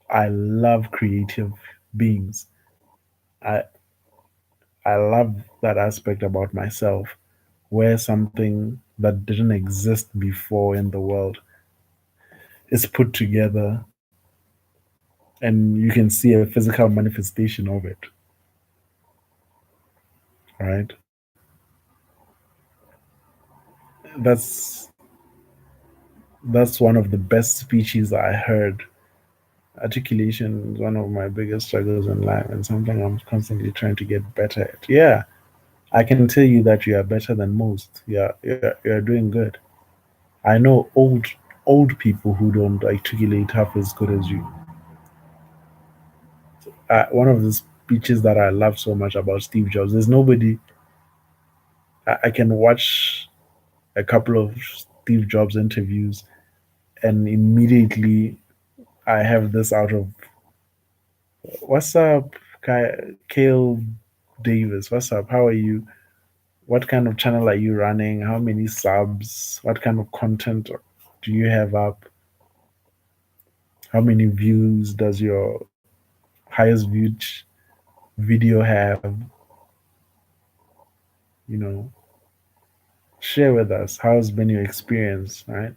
I love creative beings. I I love that aspect about myself where something that didn't exist before in the world is put together and you can see a physical manifestation of it, right? That's one of the best speeches I heard. Articulation is one of my biggest struggles in life and something I'm constantly trying to get better at. Yeah, I can tell you that you are better than most. You're doing good. I know old people who don't articulate half as good as you. One of the speeches that I love so much about Steve Jobs. There's nobody I can watch a couple of Steve Jobs interviews and immediately I have this out of what's up, Kale Davis? What's up? How are you? What kind of channel are you running? How many subs? What kind of content do you have up? How many views does your highest viewed video have? You know, share with us how's been your experience, right?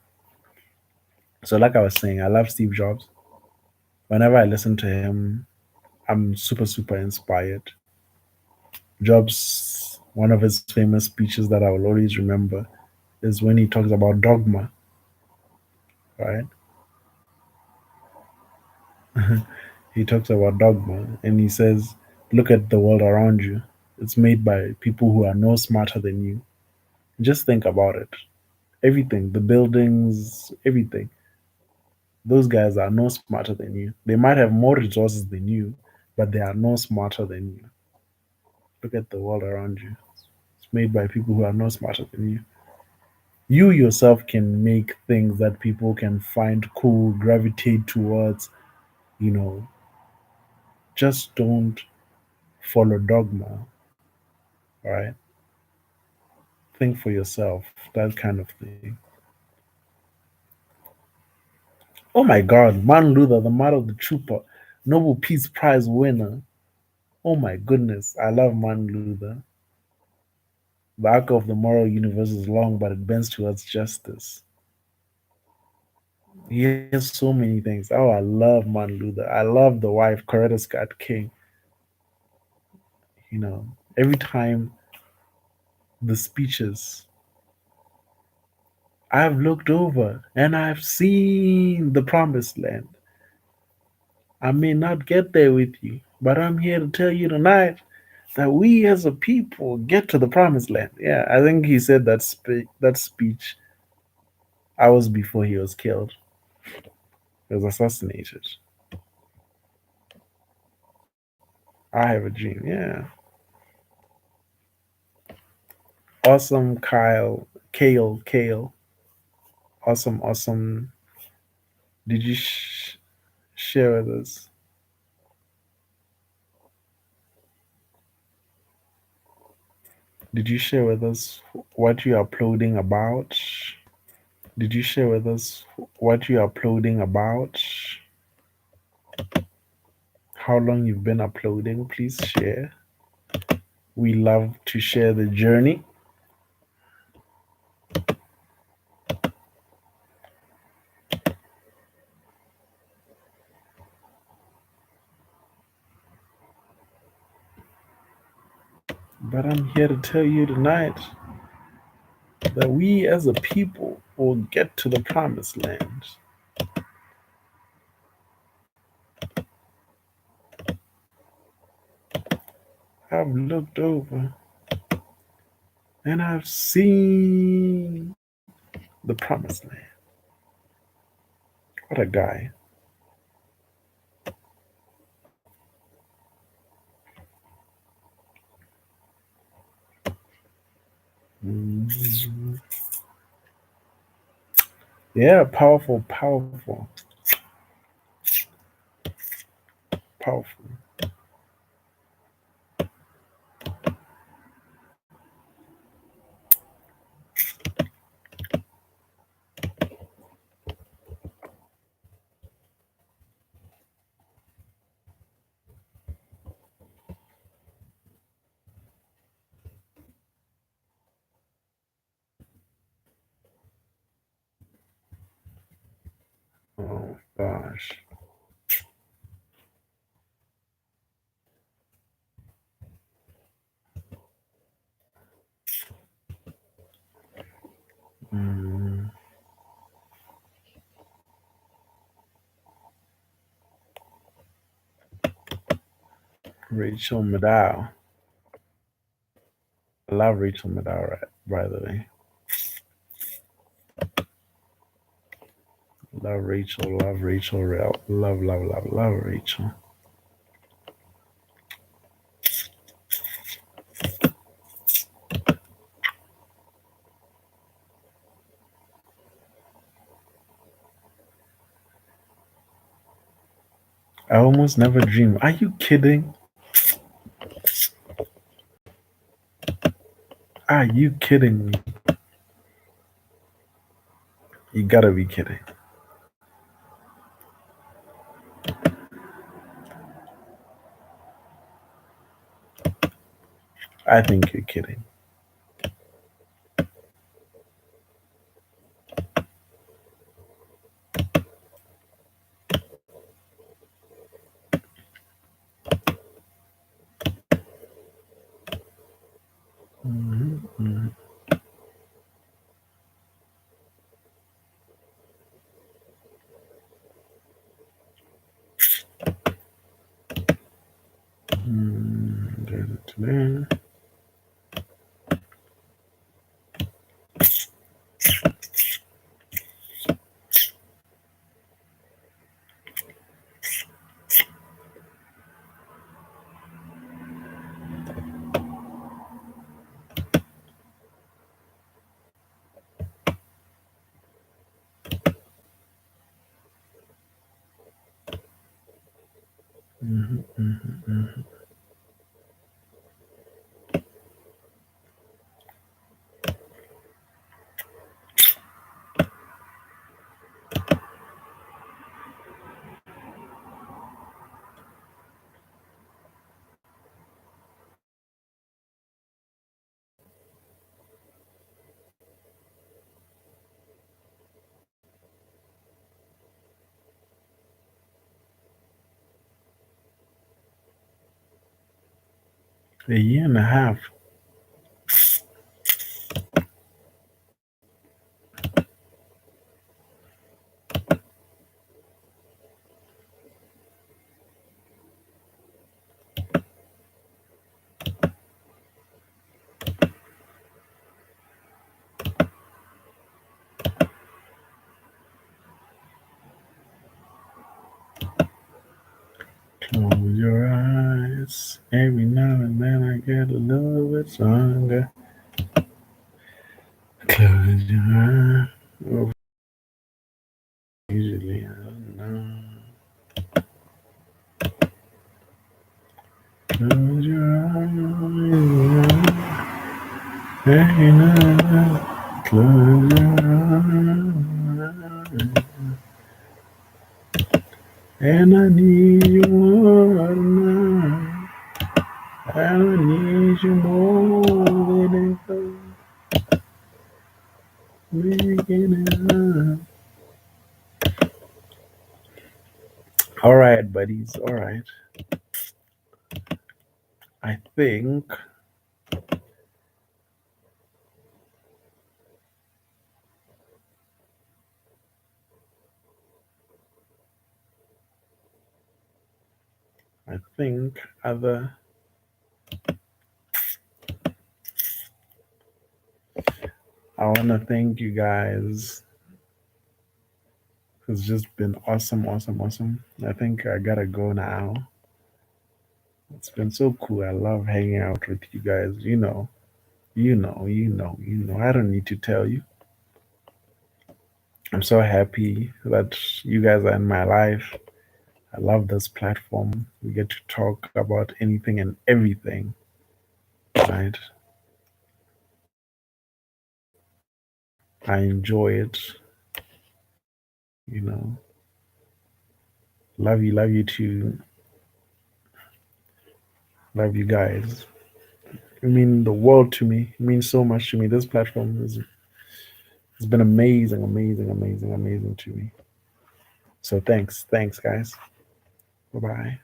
So, like I was saying, I love Steve Jobs. Whenever I listen to him, I'm super inspired. Jobs, one of his famous speeches that I will always remember is when he talks about dogma, right? He talks about dogma and he says, look at the world around you. It's made by people who are no smarter than you. Just think about it. Everything, the buildings, everything. Those guys are no smarter than you. They might have more resources than you, but they are no smarter than you. Look at the world around you. It's made by people who are no smarter than you. You yourself can make things that people can find cool, gravitate towards, you know, just don't follow dogma, right? Think for yourself, that kind of thing. Oh my God, Martin Luther, the model, the trooper, Nobel Peace Prize winner. Oh my goodness, I love Martin Luther. The arc of the moral universe is long, but it bends towards justice. He has so many things. Oh, I love Martin Luther. I love the wife, Coretta Scott King. You know, every time the speeches, I've looked over and I've seen the promised land. I may not get there with you, but I'm here to tell you tonight that we as a people get to the promised land. Yeah, I think he said that speech hours before he was killed. He was assassinated. I have a dream. Yeah. Awesome, Kyle. Kale. Awesome, awesome. Did you share with us? Did you share with us what you're uploading about? Did you share with us what you're uploading about? How long you've been uploading? Please share. We love to share the journey. But I'm here to tell you tonight that we as a people will get to the promised land. I've looked over and I've seen the promised land. What a guy. Mm. Yeah, powerful, powerful, powerful. Oh gosh. Mm. Rachel Maddow. I love Rachel Maddow, right, by the way. Love Rachel, love Rachel, love Rachel. I almost never dream. Are you kidding? Are you kidding me? You gotta be kidding. I think you're kidding. Mm-hmm. Mm-hmm. A year and a half. Every now and then I get a little bit stronger. Close your eyes. Well, usually, I don't know. Close your eyes. Every now and then. Close your eyes. And I need you more now. I need you more than ever. Making it up. All right, buddies. All right. I think other I wanna thank you guys. It's just been awesome, awesome, awesome. I think I gotta go now. It's been so cool. I love hanging out with you guys. You know. I don't need to tell you. I'm so happy that you guys are in my life. I love this platform. We get to talk about anything and everything, right? I enjoy it, you know. Love you too. Love you guys. It mean the world to me. It means so much to me. This platform has been amazing, amazing, amazing, amazing to me. So thanks, guys. Bye bye.